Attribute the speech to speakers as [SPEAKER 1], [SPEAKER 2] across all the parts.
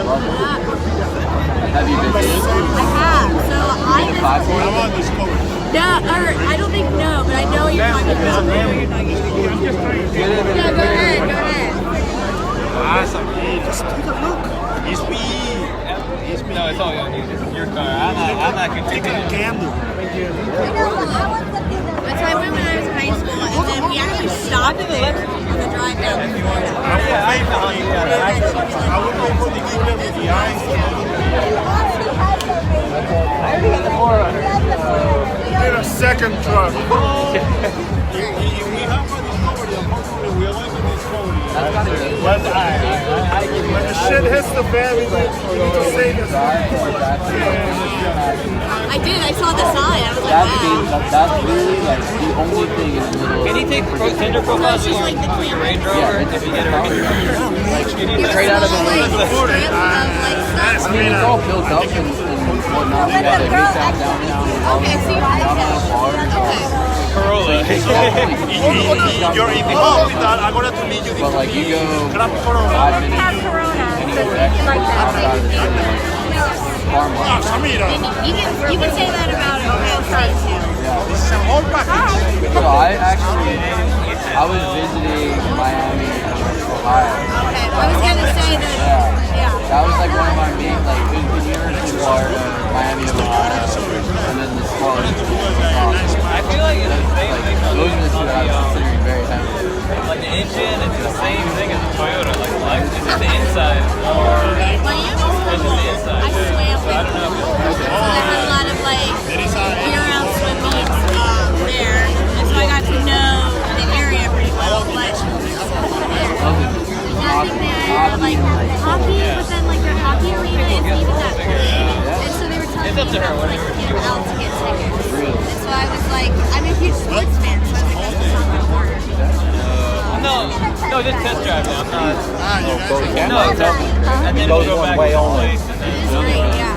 [SPEAKER 1] love it. Have you been to it?
[SPEAKER 2] I have. So no, or I don't think no, but I know what you're talking about. Yeah, go ahead.
[SPEAKER 3] Just take a look. It's me.
[SPEAKER 4] No, it's all good. Your car. I'm not going to
[SPEAKER 3] Take a gander.
[SPEAKER 2] So I went when I was in high school, and then we actually stopped there on the drive down to Florida.
[SPEAKER 3] I would go for the cooler with the ice. Get a second truck. We have a discovery. Unfortunately, we are going to discovery. But when the shit hits the fan, we need to say this.
[SPEAKER 2] I did. I saw the sign. I was like, wow.
[SPEAKER 1] That's really like the only thing in the middle.
[SPEAKER 4] Can you take Tinder profiles
[SPEAKER 2] It's just like the clean
[SPEAKER 4] Range Rover if you get it right?
[SPEAKER 1] Straight out of the
[SPEAKER 2] like
[SPEAKER 1] lake.
[SPEAKER 2] strip of like
[SPEAKER 1] I mean, it's all built up and whatnot. We got like Midtown, downtown.
[SPEAKER 2] okay, so you like that. Okay.
[SPEAKER 4] Corolla.
[SPEAKER 3] You're involved with that. I'm going to meet you.
[SPEAKER 1] But like you go
[SPEAKER 3] Grab Corona.
[SPEAKER 1] 5 minutes
[SPEAKER 2] Have Corona.
[SPEAKER 1] and you go back outside of the city, farmland.
[SPEAKER 2] You can say that about Ohio State too.
[SPEAKER 3] This is a whole package.
[SPEAKER 1] So I was visiting Miami, Ohio.
[SPEAKER 2] Okay, I was gonna say that. Yeah.
[SPEAKER 1] That was like one of my main, like, the University of Florida, Miami of Ohio, and then the college.
[SPEAKER 4] I feel like it's the same thing.
[SPEAKER 1] Those are the two that I was considering very heavily.
[SPEAKER 4] Like the engine, it's the same thing as the Toyota. Like it's just the inside.
[SPEAKER 2] Miami's cool. I swam with them. So they had a lot of like year-round swim meets there, and so I got to know the area pretty well. But I think they had like hockey, but then like their hockey arena isn't even that big. And so they were telling me that like came out to get tickets. And so I was like, I'm a huge sports fan, so I was like, this is not important.
[SPEAKER 4] No, just test drive it. I'm not.
[SPEAKER 1] No,
[SPEAKER 4] And then we'll go back to the place.
[SPEAKER 2] It is great, yeah.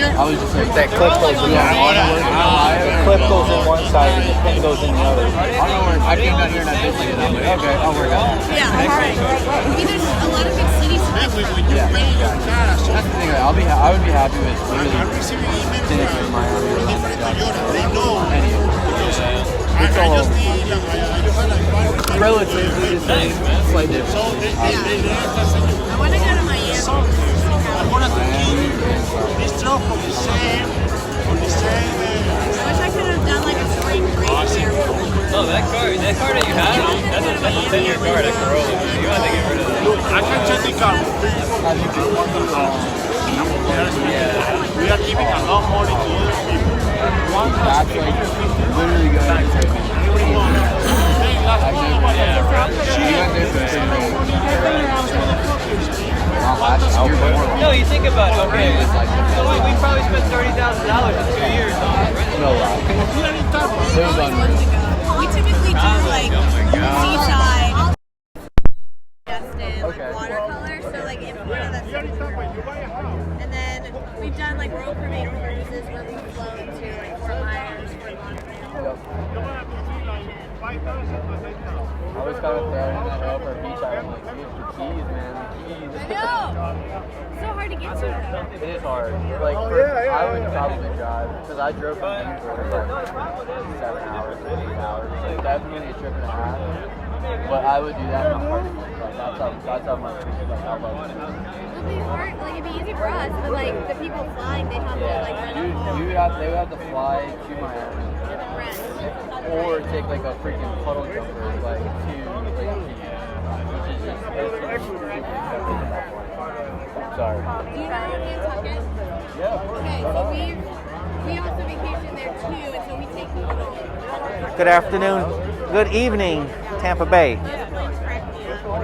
[SPEAKER 1] I was just like,
[SPEAKER 5] That clip goes in one. The clip goes in one side and the pin goes in the other.
[SPEAKER 1] I came down here and I visited and I'm like, okay, I'll work out.
[SPEAKER 2] Yeah, I mean, there's a lot of good cities to live in.
[SPEAKER 1] Yeah. That's the thing, I would be happy with literally Phoenix or Miami or any of them. It's all relatively the same, slight difference.
[SPEAKER 2] I want to go to Miami. I wish I could have done like a spring break there.
[SPEAKER 4] No, that car that you have, that's a 10-year car, that Corolla. You want to get rid of that.
[SPEAKER 3] I can check the car. We are giving a lot more to other people.
[SPEAKER 1] That's like literally going to take me.
[SPEAKER 4] No, you think about it, okay. So we probably spent $30,000 in 2 years on it.
[SPEAKER 1] No lie. It was unreal.
[SPEAKER 2] We typically do like seaside, Justin, like watercolor. So like in Florida, that's super cool. And then we've done like road Caribbean cruises where we've flown to like Fort Myers, Fort Lauderdale.
[SPEAKER 1] I was kind of throwing in that over beach. I was like, here's the keys, man. The keys.
[SPEAKER 2] I know. So hard to get to though.
[SPEAKER 1] It is hard. Like, I would probably drive because I drove from Newport like 7 hours, 8 hours. Like, definitely a trip and a half. But I would do that in a heartbeat. Like, that's how much like I love it.
[SPEAKER 2] It'd be hard. Like it'd be easy for us, but like the people flying, they have to like rent a car.
[SPEAKER 1] They would have to fly to Miami.
[SPEAKER 2] Rent.
[SPEAKER 1] Or take like a freaking puddle jumper like to Lake which is just sorry.
[SPEAKER 2] Do you know Nantucket?
[SPEAKER 1] Yeah, of course.
[SPEAKER 2] Okay, so we also vacation there too, and so we take people.
[SPEAKER 5] Good afternoon. Good evening, Tampa Bay.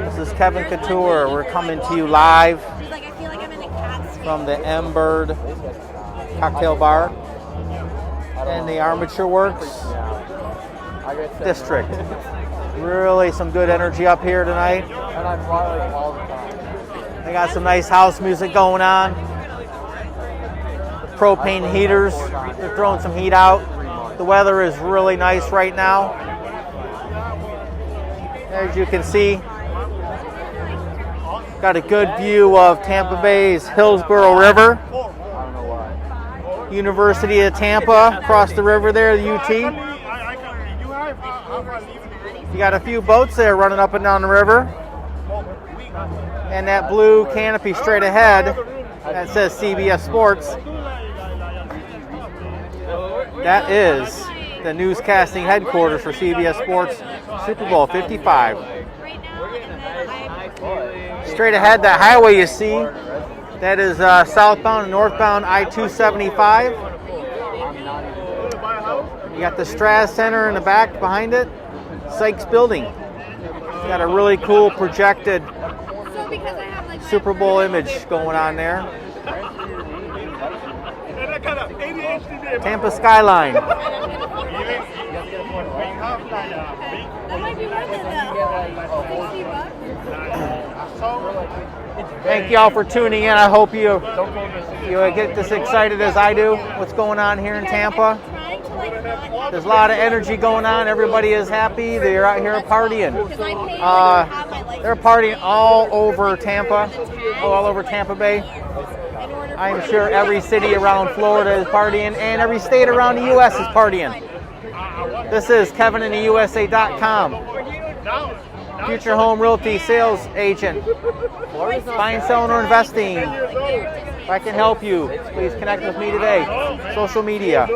[SPEAKER 5] This is Kevin Couture. We're coming to you live
[SPEAKER 2] She's like, I feel like I'm in a cat's
[SPEAKER 5] from the M-Bird Cocktail Bar in the Armature Works District. Really some good energy up here tonight.
[SPEAKER 1] And I fly like all the time.
[SPEAKER 5] They got some nice house music going on. Propane heaters. They're throwing some heat out. The weather is really nice right now. As you can see, Got a good view of Tampa Bay's Hillsborough River.
[SPEAKER 1] I don't know why.
[SPEAKER 5] University of Tampa, across the river there, the UT. You got a few boats there running up and down the river. And that blue canopy straight ahead that says CBS Sports. That is the newscasting headquarters for CBS Sports Super Bowl 55. Straight ahead, that highway you see, that is southbound and northbound I-275. You got the Straz Center in the back behind it, Sykes Building. You got a really cool projected Super Bowl image going on there. Tampa skyline.
[SPEAKER 2] That might be worth it though. $60.
[SPEAKER 5] Thank y'all for tuning in. I hope you get this excited as I do. What's going on here in Tampa? There's a lot of energy going on. Everybody is happy. They're out here partying. They're partying all over Tampa, all over Tampa Bay. I'm sure every city around Florida is partying, and every state around the U.S. is partying. This is KevinInTheUSA.com. Future Home Realty Sales Agent. Buying, selling, or investing. If I can help you, please connect with me today. Social media.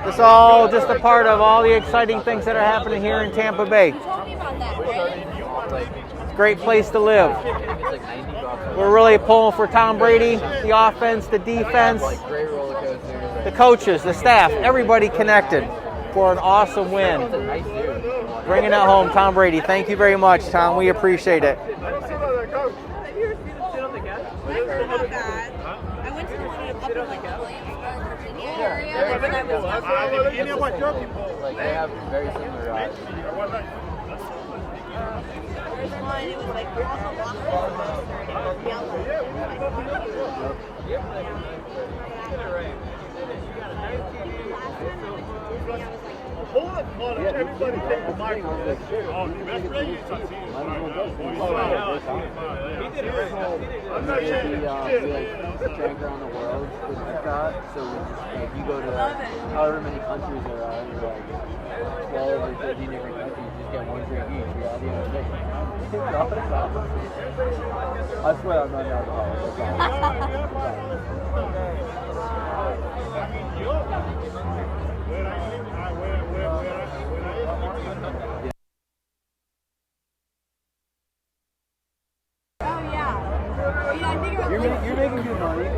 [SPEAKER 5] This is all just a part of all the exciting things that are happening here in Tampa Bay. Great place to live. We're really pulling for Tom Brady, the offense, the defense, the coaches, the staff, everybody connected for an awesome win. Bringing it home, Tom Brady. Thank you very much, Tom. We appreciate it.
[SPEAKER 2] I went to the one up in like the Williamsburg, Virginia area.
[SPEAKER 1] Like they have very similar rides.
[SPEAKER 2] There's one, it was like all the waffles and yellow.
[SPEAKER 3] Everybody take the mic. Oh, that's really I'm not
[SPEAKER 1] We drank around the world with Epcot, so like you go to however many countries there are, you're like 12 or 13 different countries, you just get one drink each. You're out the end of the day. I swear I'm not alcoholic. You're making good money.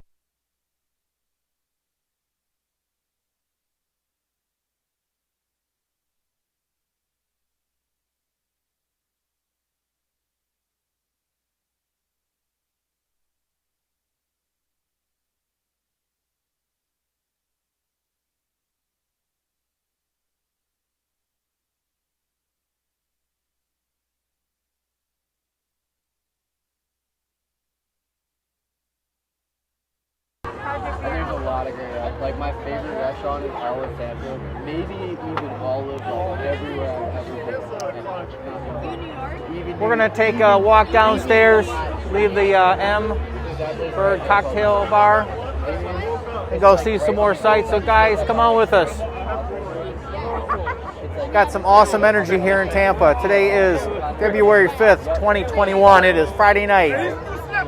[SPEAKER 1] And there's a lot of great restaurants. Like my favorite restaurant is all of Tampa. Maybe even all of like everywhere I've ever been.
[SPEAKER 5] We're gonna take a walk downstairs, leave the M Bird Cocktail Bar, and go see some more sights. So guys, come on with us. Got some awesome energy here in Tampa. Today is February 5th, 2021. It is Friday night.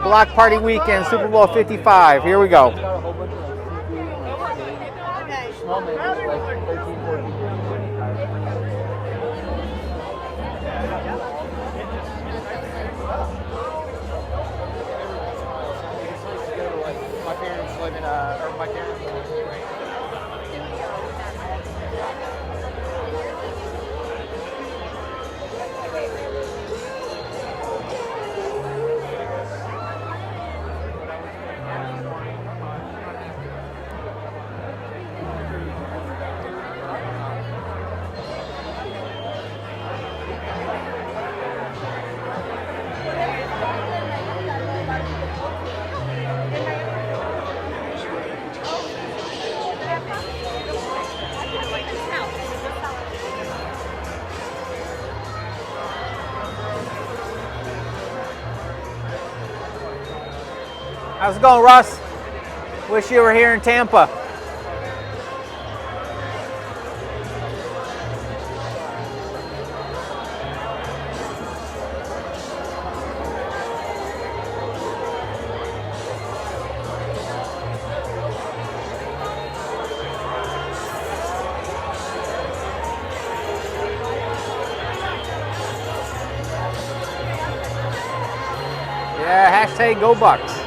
[SPEAKER 5] Block Party Weekend, Super Bowl 55. Here we go.
[SPEAKER 1] Small menus, like 13, 14. My parents live in my parents live
[SPEAKER 5] How's it going, Russ? Wish you were here in Tampa. Yeah, hashtag Go Bucks.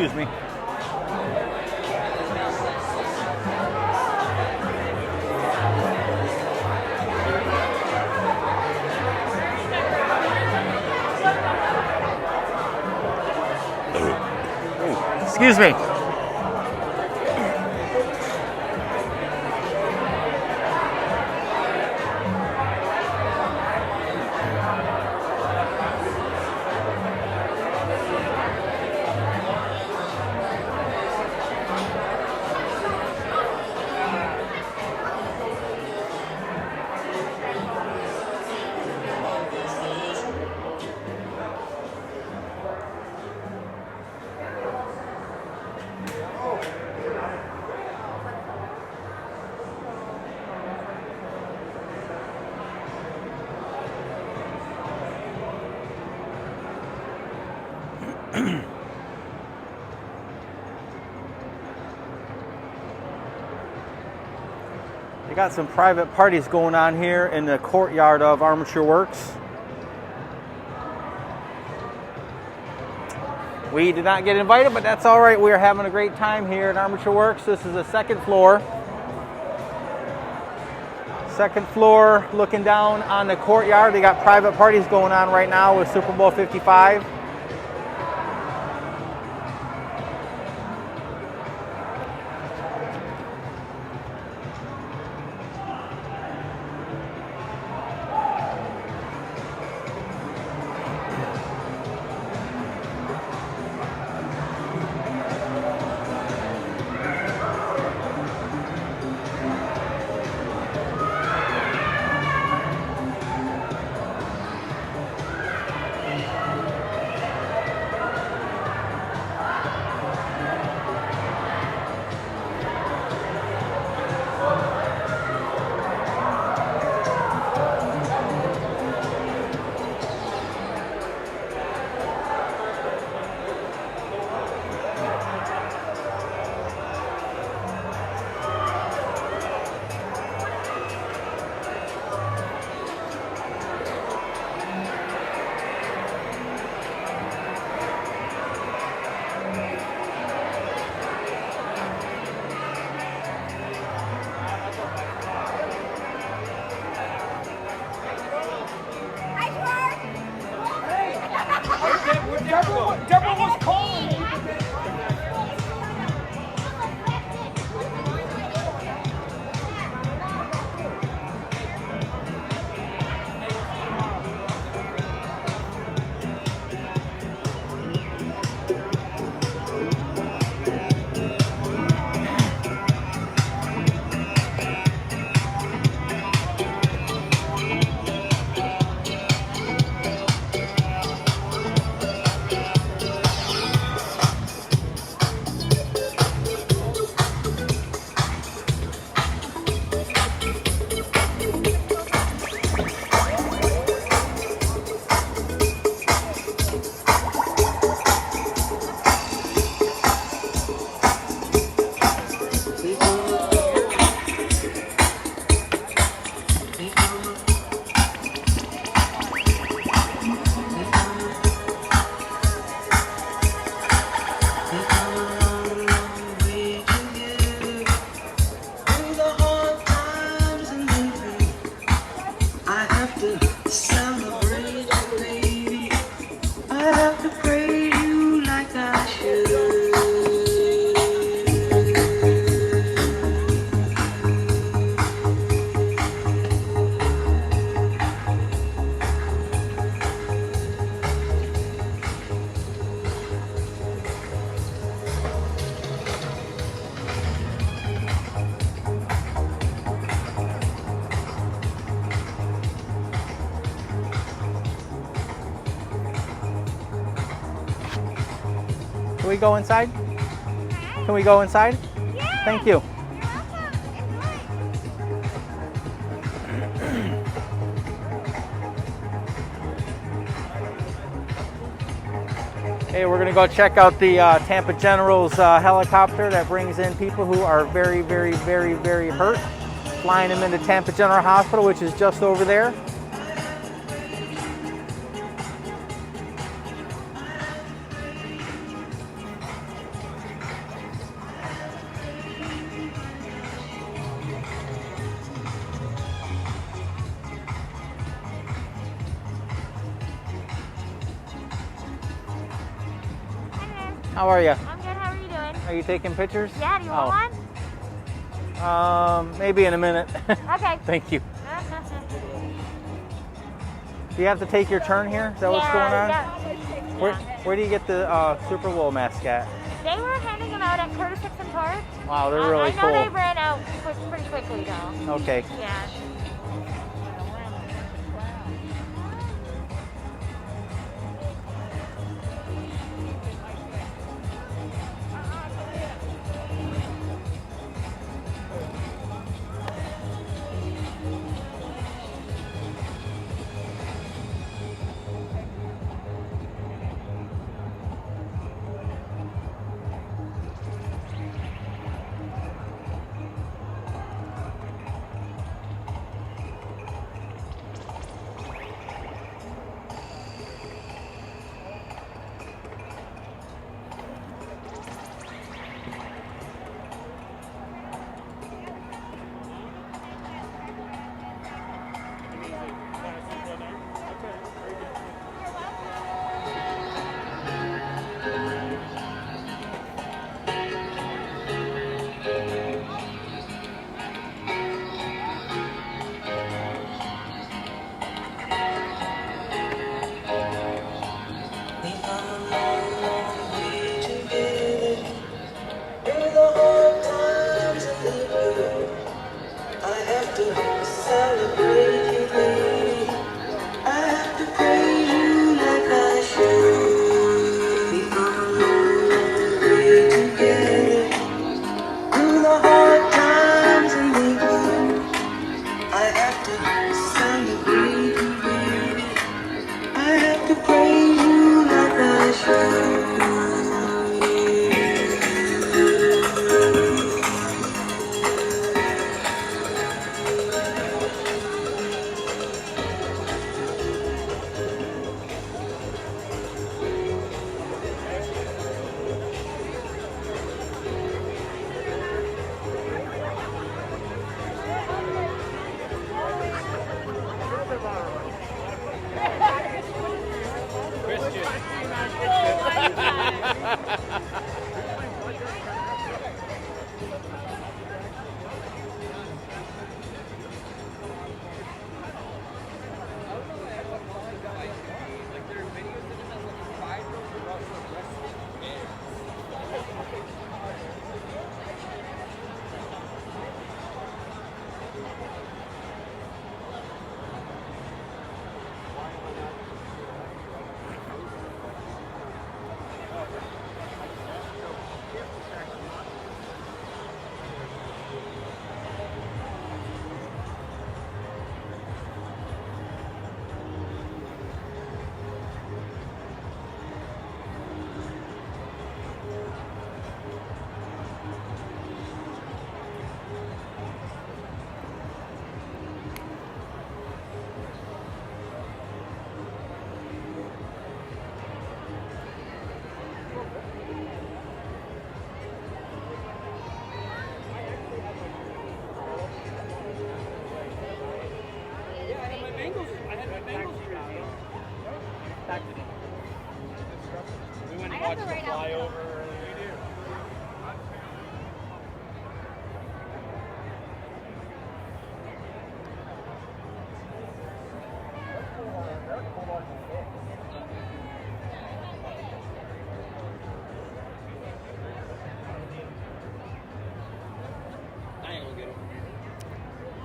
[SPEAKER 5] Excuse me. Excuse me. They got some private parties going on here in the courtyard of Armature Works. We did not get invited, but that's all right. We are having a great time here at Armature Works. This is the second floor. Second floor, looking down on the courtyard. They got private parties going on right now with Super Bowl 55. go inside? Can we go inside?
[SPEAKER 2] Yeah.
[SPEAKER 5] Thank you. Hey, we're gonna go check out the Tampa General's helicopter that brings in people who are very, very, very, very hurt. Flying them into Tampa General Hospital, which is just over there. How are you?
[SPEAKER 6] I'm good. How are you doing?
[SPEAKER 5] Are you taking pictures?
[SPEAKER 6] Yeah. Do you want one?
[SPEAKER 5] Maybe in a minute.
[SPEAKER 6] Okay.
[SPEAKER 5] Thank you. Do you have to take your turn here? Is that what's going on?
[SPEAKER 6] Yeah.
[SPEAKER 5] Where do you get the Super Bowl mask at?
[SPEAKER 6] They were handing them out at Curtis Dixon Park.
[SPEAKER 5] Wow, they're really cool.
[SPEAKER 6] I know they ran out pretty quickly though.
[SPEAKER 5] Okay.
[SPEAKER 6] Yeah.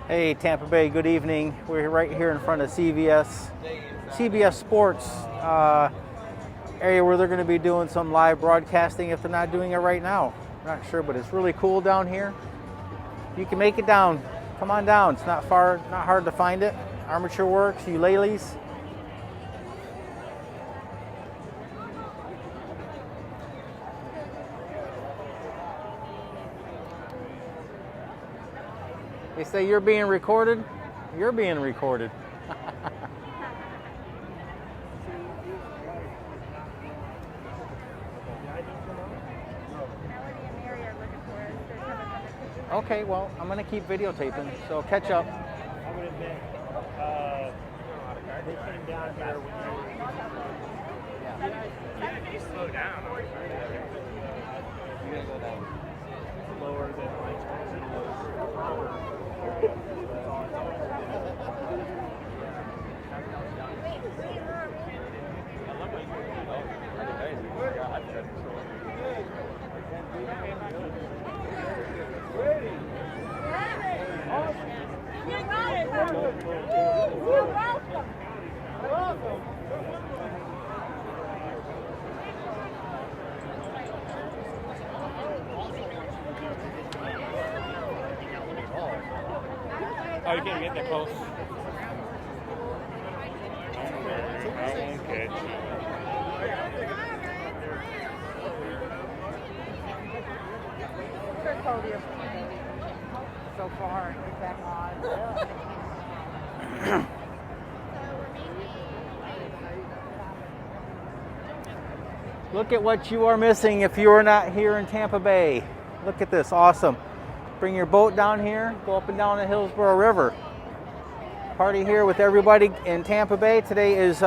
[SPEAKER 5] Hey, Tampa Bay, good evening. We're right here in front of CBS Sports area where they're going to be doing some live broadcasting if they're not doing it right now. I'm not sure, but it's really cool down here. You can make it down. Come on down. It's not far, not hard to find it. Armature Works, Ulele's. They say you're being recorded. You're being recorded. Okay, well, I'm going to keep videotaping, so catch up.
[SPEAKER 3] I would admit, they came down here when you slow down. You gotta go down. Lower than oh, you can't get that close. Okay.
[SPEAKER 5] So far, back on. Look at what you are missing if you are not here in Tampa Bay. Look at this, awesome. Bring your boat down here, go up and down the Hillsborough River. Party here with everybody in Tampa Bay. Today is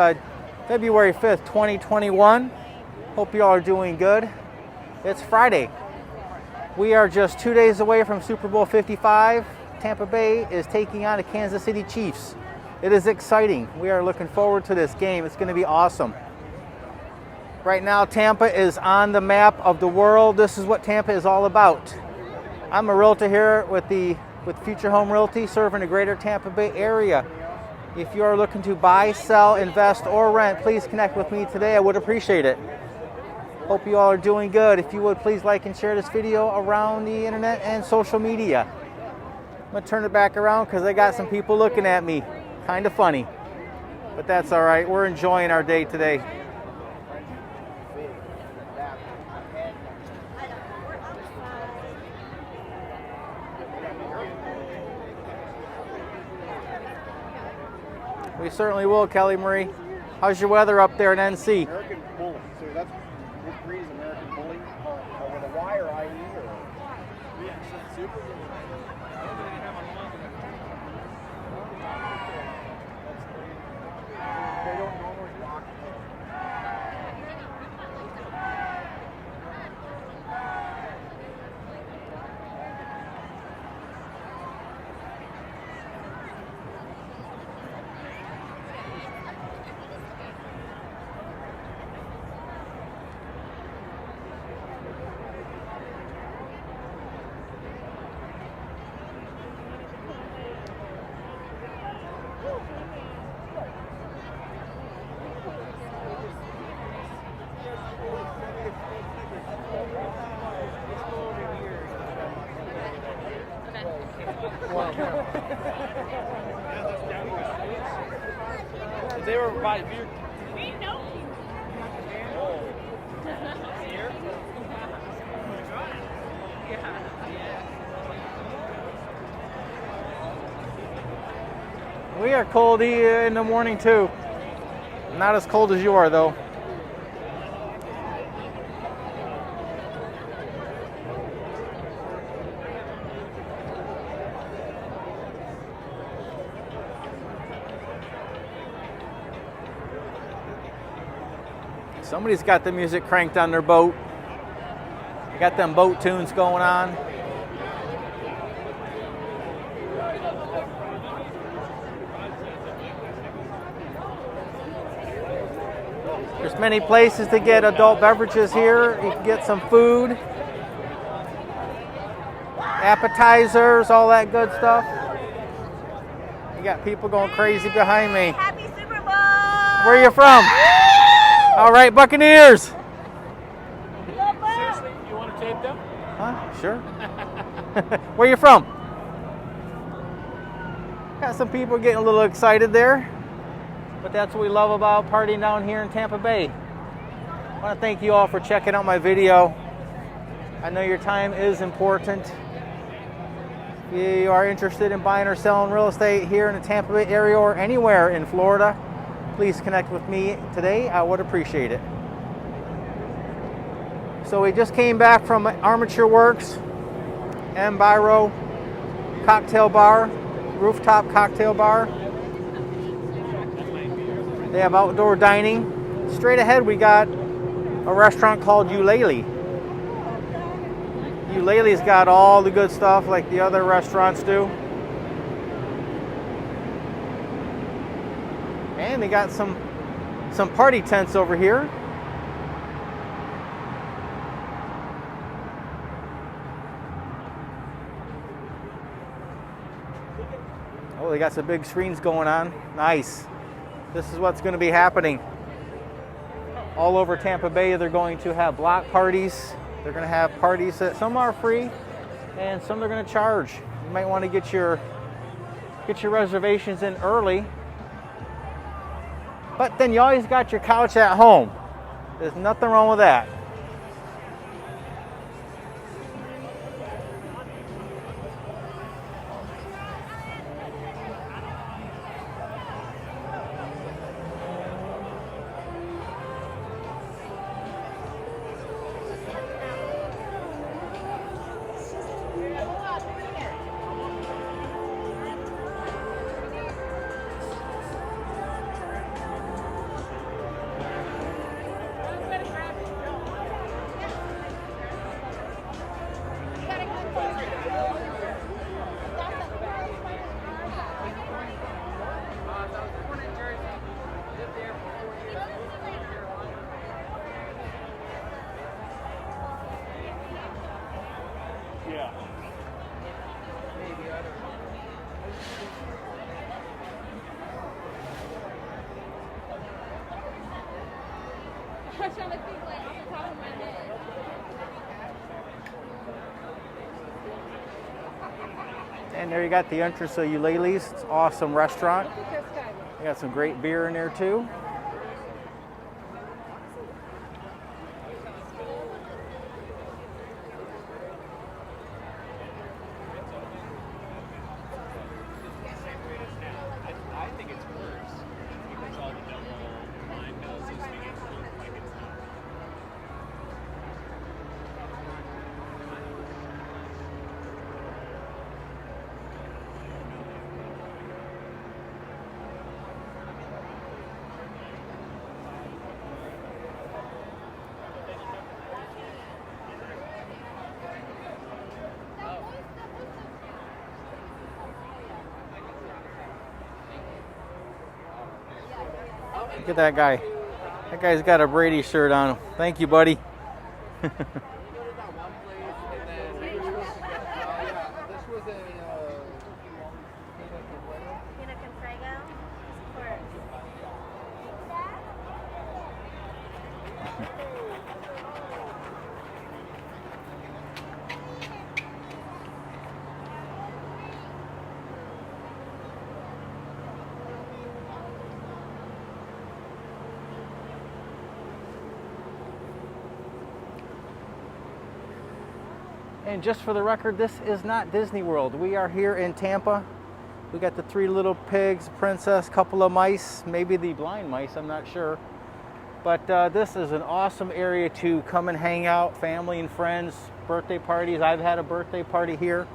[SPEAKER 5] February 5th, 2021. Hope you all are doing good. It's Friday. We are just 2 days away from Super Bowl 55. Tampa Bay is taking on the Kansas City Chiefs. It is exciting. We are looking forward to this game. It's going to be awesome. Right now, Tampa is on the map of the world. This is what Tampa is all about. I'm a realtor here with Future Home Realty, serving the greater Tampa Bay area. If you are looking to buy, sell, invest, or rent, please connect with me today. I would appreciate it. Hope you all are doing good. If you would, please like and share this video around the internet and social media. I'm going to turn it back around because I got some people looking at me. Kind of funny. But that's all right. We're enjoying our day today. We certainly will, Kelly Marie. How's your weather up there in NC?
[SPEAKER 3] American Bully. So that's what breed is American Bully? With a Y or IE or? Yeah, super. They don't normally rock.
[SPEAKER 4] They were by beer.
[SPEAKER 5] We are cold in the morning too. Not as cold as you are though. Somebody's got the music cranked on their boat. They got them boat tunes going on. There's many places to get adult beverages here. You can get some food, appetizers, all that good stuff. You got people going crazy behind me.
[SPEAKER 2] Happy Super Bowl!
[SPEAKER 5] Where are you from? All right, Buccaneers.
[SPEAKER 3] Seriously, you want to tape them?
[SPEAKER 5] Huh? Sure. Where you from? Got some people getting a little excited there. But that's what we love about partying down here in Tampa Bay. I want to thank you all for checking out my video. I know your time is important. If you are interested in buying or selling real estate here in the Tampa Bay area or anywhere in Florida, please connect with me today. I would appreciate it. So we just came back from Armature Works and Biro Cocktail Bar, rooftop cocktail bar. They have outdoor dining. Straight ahead we got a restaurant called Ulele. Ulele's got all the good stuff like the other restaurants do. And they got some party tents over here. Oh, they got some big screens going on. Nice. This is what's going to be happening. All over Tampa Bay, they're going to have block parties. They're going to have parties that some are free and some they're going to charge. You might want to get your reservations in early. But then you always got your couch at home. There's nothing wrong with that.
[SPEAKER 3] Yeah.
[SPEAKER 2] I'm trying to think like off the top of my head.
[SPEAKER 5] And there you got the entrance of Ulele's. It's an awesome restaurant. They got some great beer in there too.
[SPEAKER 3] I think it's worse because all the double line noses make it look like it's not.
[SPEAKER 5] Look at that guy. That guy's got a Brady shirt on. Thank you, buddy. And just for the record, this is not Disney World. We are here in Tampa. We got the 3 little pigs, princess, couple of mice, maybe the blind mice, I'm not sure. But this is an awesome area to come and hang out, family and friends, birthday parties. I've had a birthday party here.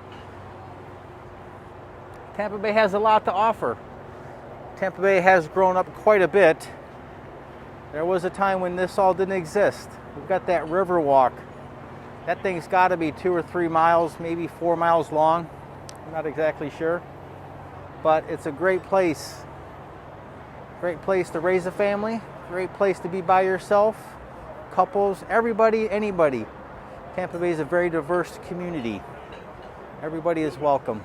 [SPEAKER 5] Tampa Bay has a lot to offer. Tampa Bay has grown up quite a bit. There was a time when this all didn't exist. We've got that RiverWalk. That thing's got to be 2 or 3 miles, maybe 4 miles long. I'm not exactly sure. But it's a great place. Great place to raise a family. Great place to be by yourself. Couples, everybody, anybody. Tampa Bay is a very diverse community. Everybody is welcome.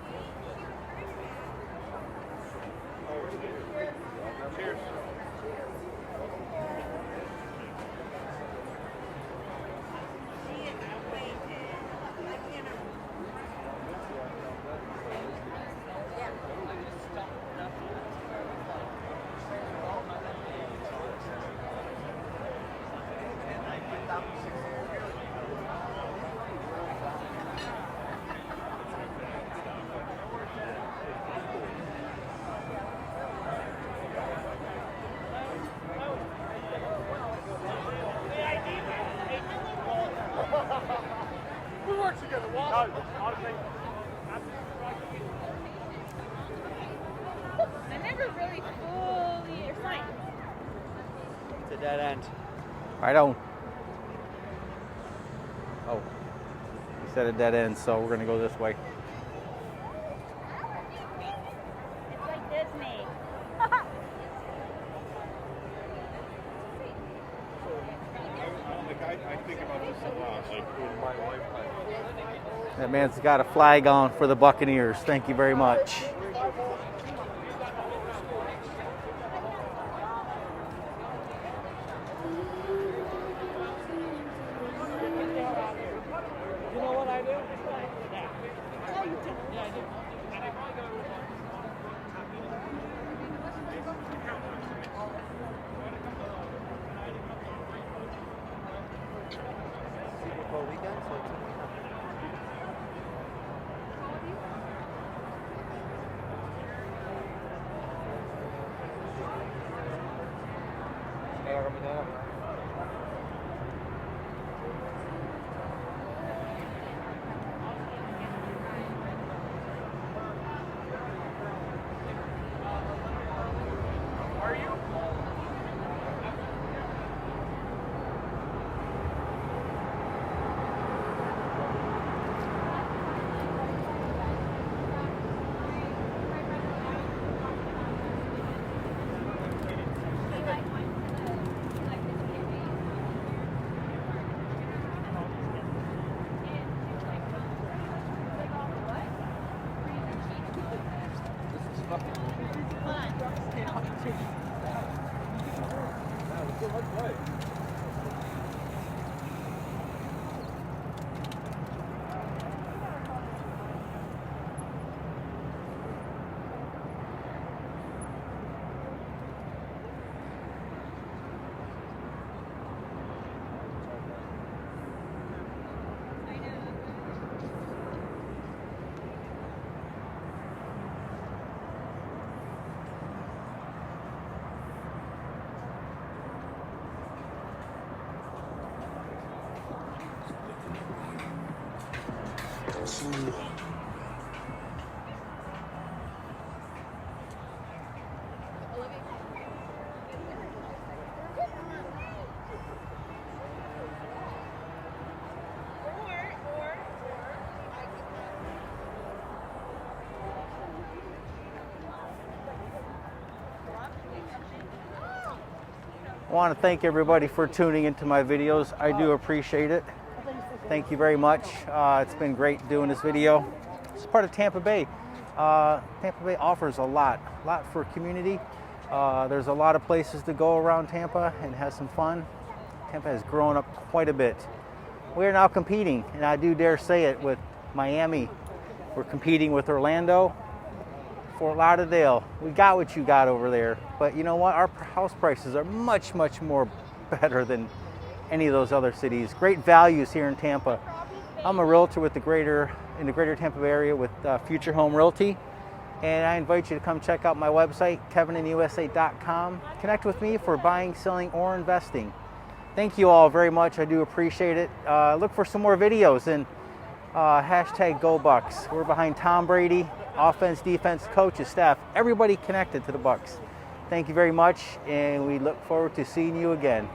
[SPEAKER 2] I never really fully explained.
[SPEAKER 4] It's a dead end.
[SPEAKER 5] Right on. Oh, he said a dead end, so we're gonna go this way.
[SPEAKER 6] It's like Disney.
[SPEAKER 3] I think about this a lot. Like in my lifetime.
[SPEAKER 5] That man's got a flag on for the Buccaneers. Thank you very much. I want to thank everybody for tuning into my videos. I do appreciate it. Thank you very much. It's been great doing this video. It's part of Tampa Bay. Tampa Bay offers a lot for community. There's a lot of places to go around Tampa and have some fun. Tampa has grown up quite a bit. We are now competing, and I do dare say it, with Miami. We're competing with Orlando, Fort Lauderdale. We got what you got over there, but you know what? Our house prices are much more better than any of those other cities. Great values here in Tampa. I'm a realtor with the greater Tampa Bay area with Future Home Realty, and I invite you to come check out my website, kevininUSA.com. Connect with me for buying, selling, or investing. Thank you all very much. I do appreciate it. Look for some more videos, and hashtag Go Bucks. We're behind Tom Brady, offense, defense, coaches, staff, everybody connected to the Bucks. Thank you very much, and we look forward to seeing you again.